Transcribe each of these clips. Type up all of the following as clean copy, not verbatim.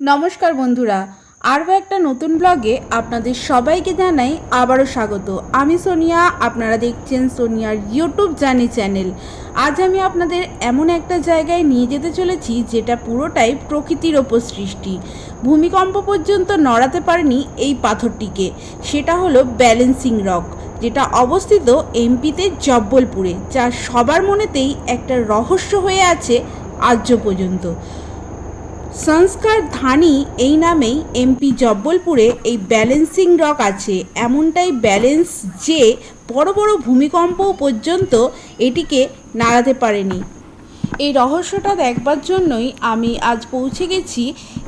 নমস্কার বন্ধুরা, আরও একটা নতুন ব্লগে আপনাদের সবাইকে জানাই আবারও স্বাগত। আমি সোনিয়া, আপনারা দেখছেন সোনিয়ার ইউটিউব জার্নি চ্যানেল। আজ আমি আপনাদের এমন একটা জায়গায় নিয়ে যেতে চলেছি যেটা পুরোটাই প্রকৃতির ওপর সৃষ্টি। ভূমিকম্প পর্যন্ত নড়াতে পারেনি এই পাথরটিকে। সেটা হলো ব্যালেন্সিং রক, যেটা অবস্থিত এমপিতে জব্বলপুরে, যা সবার মনেতেই একটা রহস্য হয়ে আছে আজ পর্যন্ত। সংস্কার ধানি এই নামেই এমপি জব্বলপুরে এই ব্যালেন্সিং রক আছে। এমনটাই ব্যালেন্স যে বড় বড় ভূমিকম্প পর্যন্ত এটিকে নাড়াতে পারেনি। এই রহস্যটা দেখবার জন্যই আমি আজ পৌঁছে গেছি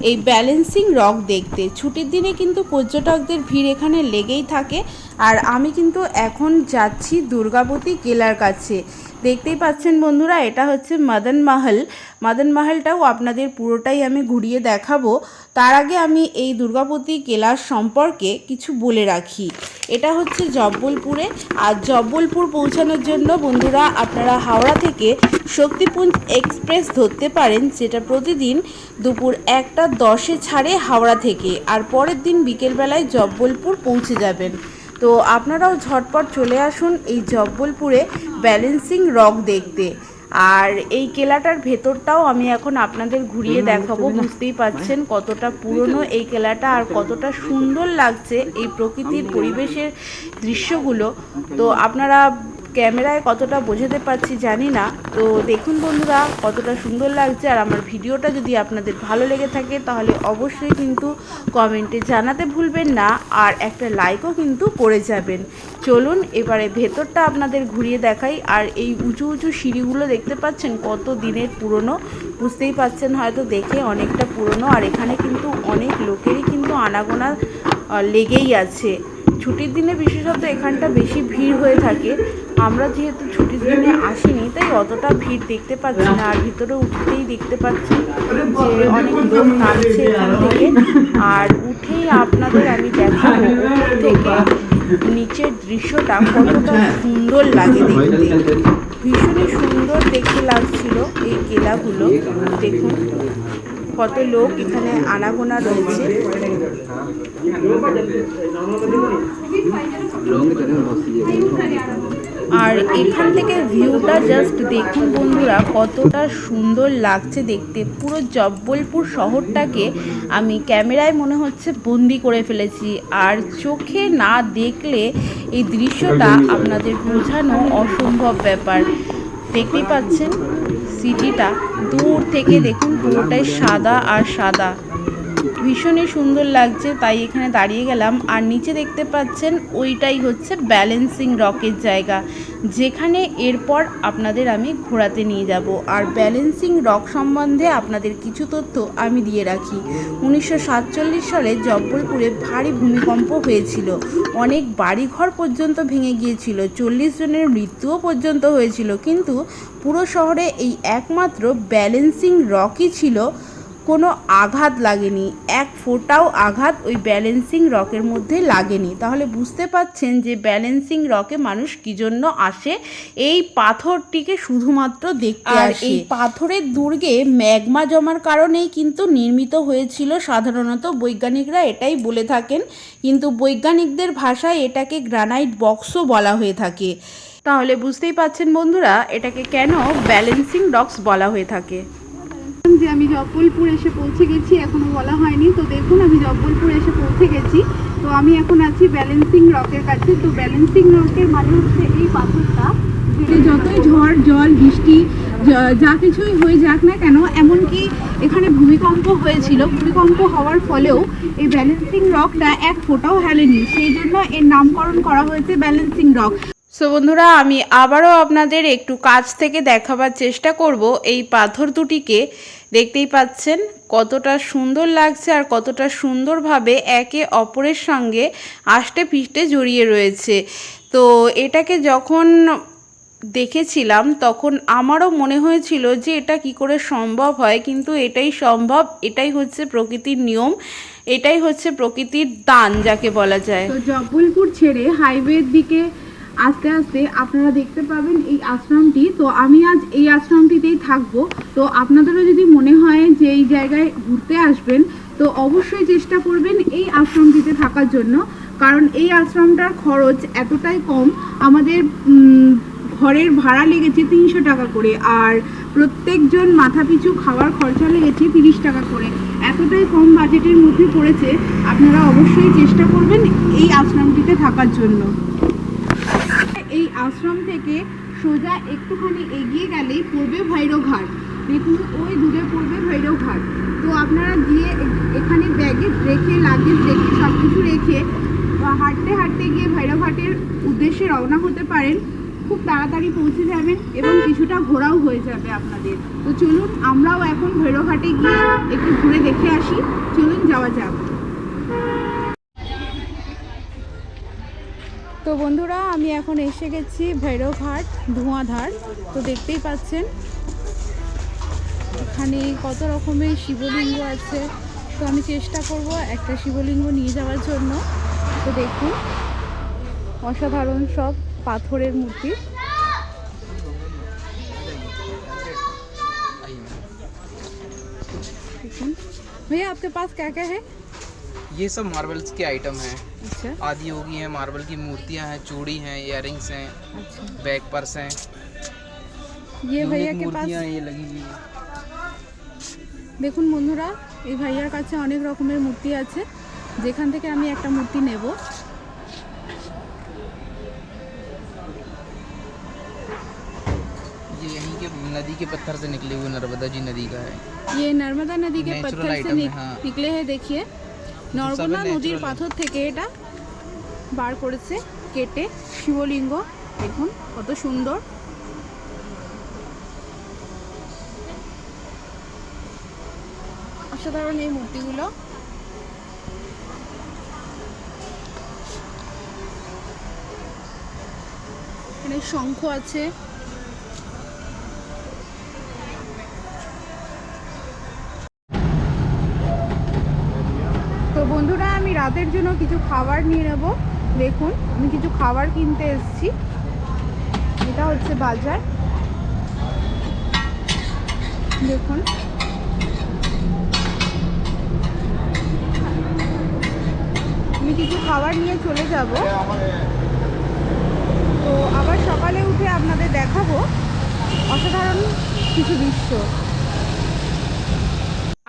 এই ব্যালেন্সিং রক দেখতে। ছুটির দিনে কিন্তু পর্যটকদের ভিড় এখানে লেগেই থাকে। আর আমি কিন্তু এখন যাচ্ছি দুর্গাবতী কেলার কাছে। দেখতেই পাচ্ছেন বন্ধুরা, এটা হচ্ছে মদন মহল। মদন মহলটাও আপনাদের পুরোটাই আমি ঘুরিয়ে দেখাবো। তার আগে আমি এই দুর্গাবতী কেলার সম্পর্কে কিছু বলে রাখি। এটা হচ্ছে জব্বলপুরে। আর জব্বলপুর পৌঁছানোর জন্য বন্ধুরা আপনারা হাওড়া থেকে শক্তিপুঞ্জ এক্সপ্রেস ধরতে পারেন, যেটা প্রতিদিন দুপুর 1:10 ছাড়ে হাওড়া থেকে, আর পরের দিন বিকেলবেলায় জব্বলপুর পৌঁছে যাবেন। তো আপনারাও ঝটপট চলে আসুন এই জব্বলপুরে ব্যালেন্সিং রক দেখতে। আর এই কেলাটার ভেতরটাও আমি এখন আপনাদের ঘুরিয়ে দেখাবো। বুঝতেই পাচ্ছেন কতটা পুরনো এই কেলাটা আর কতটা সুন্দর লাগছে এই প্রকৃতির পরিবেশের দৃশ্যগুলো। তো আপনারা ক্যামেরায় কতটা বোঝাতে পারছি জানি না। তো দেখুন বন্ধুরা কতটা সুন্দর লাগছে। আর আমার ভিডিওটা যদি আপনাদের ভালো লেগে থাকে তাহলে অবশ্যই কিন্তু কমেন্টে জানাতে ভুলবেন না, আর একটা লাইকও কিন্তু করে যাবেন। চলুন এবারে ভেতরটা আপনাদের ঘুরিয়ে দেখাই। আর এই উঁচু উঁচু সিঁড়িগুলো দেখতে পাচ্ছেন কত দিনের পুরনো, বুঝতেই পাচ্ছেন হয়তো দেখে অনেকটা পুরনো। আর এখানে কিন্তু অনেক লোকেরই কিন্তু আনাগোনা লেগেই আছে। ছুটির দিনে বিশেষত এখানটা বেশি ভিড় হয়ে থাকে। আমরা যেহেতু ছুটির দিনে আসিনি তাই অতটা ভিড় দেখতে পাচ্ছি না। আর ভিতরে উঠতেই দেখতে পাচ্ছি যে অনেক লোক নামছে এখান থেকে। আর উঠেই আপনাদের আমি দেখাবো উপর থেকে নিচের দৃশ্যটা কতটা সুন্দর লাগে দেখতে। ভীষণই সুন্দর দেখতে লাগছিল এই কেলাগুলো। দেখুন কত লোক এখানে আনাগোনা রয়েছে। আর এখান থেকে ভিউটা জাস্ট দেখুন বন্ধুরা কতটা সুন্দর লাগছে দেখতে। পুরো জব্বলপুর শহরটাকে আমি ক্যামেরায় মনে হচ্ছে বন্দি করে ফেলেছি। আর চোখে না দেখলে এই দৃশ্যটা আপনাদের বোঝানো অসম্ভব ব্যাপার। দেখতেই পাচ্ছেন সিটিটা দূর থেকে দেখুন পুরোটাই সাদা আর সাদা, ভীষণই সুন্দর লাগছে। তাই এখানে দাঁড়িয়ে গেলাম। আর নিচে দেখতে পাচ্ছেন ওইটাই হচ্ছে ব্যালেন্সিং রকের জায়গা, যেখানে এরপর আপনাদের আমি ঘোরাতে নিয়ে যাব। আর ব্যালেন্সিং রক সম্বন্ধে আপনাদের কিছু তথ্য আমি দিয়ে রাখি। 1947 সালে জব্বলপুরে ভারী ভূমিকম্প হয়েছিল। অনেক বাড়িঘর পর্যন্ত ভেঙে গিয়েছিল, 40 জনের মৃত্যুও পর্যন্ত হয়েছিল। কিন্তু পুরো শহরে এই একমাত্র ব্যালেন্সিং রকই ছিল, কোনো আঘাত লাগেনি। এক ফোঁটাও আঘাত ওই ব্যালেন্সিং রকের মধ্যে লাগেনি। তাহলে বুঝতে পাচ্ছেন যে ব্যালেন্সিং রকে মানুষ কী জন্য আসে, এই পাথরটিকে শুধুমাত্র দেখতে আসে। আর এই পাথরের দুর্গে ম্যাগমা জমার কারণেই কিন্তু নির্মিত হয়েছিল। সাধারণত বৈজ্ঞানিকরা এটাই বলে থাকেন, কিন্তু বৈজ্ঞানিকদের ভাষায় এটাকে গ্রানাইট বক্সও বলা হয়ে থাকে। তাহলে বুঝতেই পাচ্ছেন বন্ধুরা এটাকে কেন ব্যালেন্সিং রকস বলা হয়ে থাকে। যে আমি জব্বলপুর এসে পৌঁছে গেছি, এখনো বলা হয়নি। তো দেখুন আমি জব্বলপুর এসে পৌঁছে গেছি। তো আমি এখন আছি ব্যালেন্সিং রকের কাছে। তো ব্যালেন্সিং রকের মানে হচ্ছে এই পাথরটা, যে যতই ঝড় জল বৃষ্টি যা কিছুই হয়ে যাক না কেন, এমনকি এখানে ভূমিকম্প হয়েছিল, ভূমিকম্প হওয়ার ফলেও এই ব্যালেন্সিং রকটা এক ফোঁটাও হেলেনি। সেই জন্য এর নামকরণ করা হয়েছে ব্যালেন্সিং রক। সো বন্ধুরা আমি আবারও আপনাদের একটু কাছ থেকে দেখাবার চেষ্টা করব এই পাথর দুটিকে। দেখতেই পাচ্ছেন কতটা সুন্দর লাগছে আর কতটা সুন্দরভাবে একে অপরের সঙ্গে আষ্টে পিষ্টে জড়িয়ে রয়েছে। তো এটাকে যখন দেখেছিলাম তখন আমারও মনে হয়েছিল যে এটা কি করে সম্ভব হয়, কিন্তু এটাই সম্ভব। এটাই হচ্ছে প্রকৃতির নিয়ম, এটাই হচ্ছে প্রকৃতির দান যাকে বলা যায়। তো জব্বলপুর ছেড়ে হাইওয়ের দিকে আস্তে আস্তে আপনারা দেখতে পাবেন এই আশ্রমটি। তো আমি আজ এই আশ্রমটিতেই থাকবো। তো আপনাদেরও যদি মনে হয় যে এই জায়গায় ঘুরতে আসবেন, তো অবশ্যই চেষ্টা করবেন এই আশ্রমটিতে থাকার জন্য, কারণ এই আশ্রমটার খরচ এতটাই কম। আমাদের ঘরের ভাড়া লেগেছে 300 টাকা করে, আর প্রত্যেকজন মাথাপিছু খাওয়ার খরচা লেগেছে 30 টাকা করে। এতটাই কম বাজেটের মধ্যে পড়েছে। আপনারা অবশ্যই চেষ্টা করবেন এই আশ্রমটিতে থাকার জন্য। এই আশ্রম থেকে সোজা একটুখানি এগিয়ে গেলেই পড়বে ভৈরবঘাট। দেখুন ওই দূরে পড়বে ভৈরবঘাট। তো আপনারা গিয়ে এখানে ব্যাগেজ রেখে, লাগেজ রেখে, সব কিছু রেখে হাঁটতে হাঁটতে গিয়ে ভৈরবঘাটের উদ্দেশ্যে রওনা হতে পারেন। খুব তাড়াতাড়ি পৌঁছে যাবেন এবং কিছুটা ঘোরাও হয়ে যাবে আপনাদের। তো চলুন আমরাও এখন ভৈরবঘাটে গিয়ে একটু ঘুরে দেখে আসি। চলুন যাওয়া যাক। তো বন্ধুরা, আমি এখন এসে গেছি ভৈরবঘাট ধোঁয়াধার। তো দেখতেই পাচ্ছেন এখানে কত রকমের শিবলিঙ্গ আছে। তো আমি চেষ্টা করব একটা শিবলিঙ্গ নিয়ে যাওয়ার জন্য। তো দেখুন অসাধারণ সব পাথরের মূর্তি। देखिए भैया, आपके पास क्या क्या है? ये सब मार्बल्स के आइटम हैं। अच्छा आदि योगी हैं, मार्बल की मूर्तियां हैं, चूड़ी हैं, इयररिंग्स हैं, अच्छा। बैग पर्स हैं। ये यूनिक भैया के पास मूर्तियां हैं, ये लगी हुई हैं। দেখুন বন্ধুরা, এই ভাইয়ার কাছে অনেক রকমের মূর্তি আছে, যেখান থেকে আমি একটা মূর্তি নেব। ये यहीं के नदी के पत्थर से निकले हुए नर्मदा जी नदी का है। ये नर्मदा नदी के Natural पत्थर से item है, हाँ। निकले हैं। देखिए নর্মদা natural নদীর है। পাথর থেকে এটা বার করেছে কেটে শিবলিঙ্গ। দেখুন কত সুন্দর। অসাধারণ এই মূর্তিগুলো। এখানে শঙ্খ আছে। তো বন্ধুরা, আমি রাতের জন্য কিছু খাবার নিয়ে নেব। দেখুন আমি কিছু খাবার কিনতে এসেছি। এটা হচ্ছে বাজার। দেখুন আমি কিছু খাবার নিয়ে চলে যাব। তো আবার সকালে উঠে আপনাদের দেখাবো অসাধারণ কিছু দৃশ্য।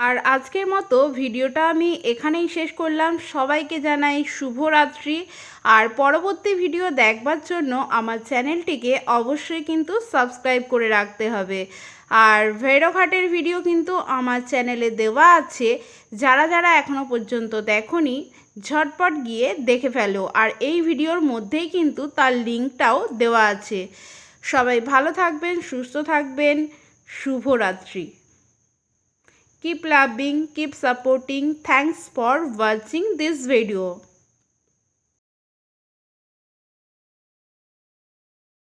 আর আজকের মতো ভিডিওটা আমি এখানেই শেষ করলাম। সবাইকে জানাই শুভরাত্রি। আর পরবর্তী ভিডিও দেখবার জন্য আমার চ্যানেলটিকে অবশ্যই কিন্তু সাবস্ক্রাইব করে রাখতে হবে। আর ভৈরবঘাটের ভিডিও কিন্তু আমার চ্যানেলে দেওয়া আছে। যারা যারা এখনও পর্যন্ত দেখোনি, ঝটপট গিয়ে দেখে ফেলো। আর এই ভিডিওর মধ্যেই কিন্তু তার লিঙ্কটাও দেওয়া আছে। সবাই ভালো থাকবেন, সুস্থ থাকবেন। শুভরাত্রি। Keep loving, keep supporting. Thanks for watching this video.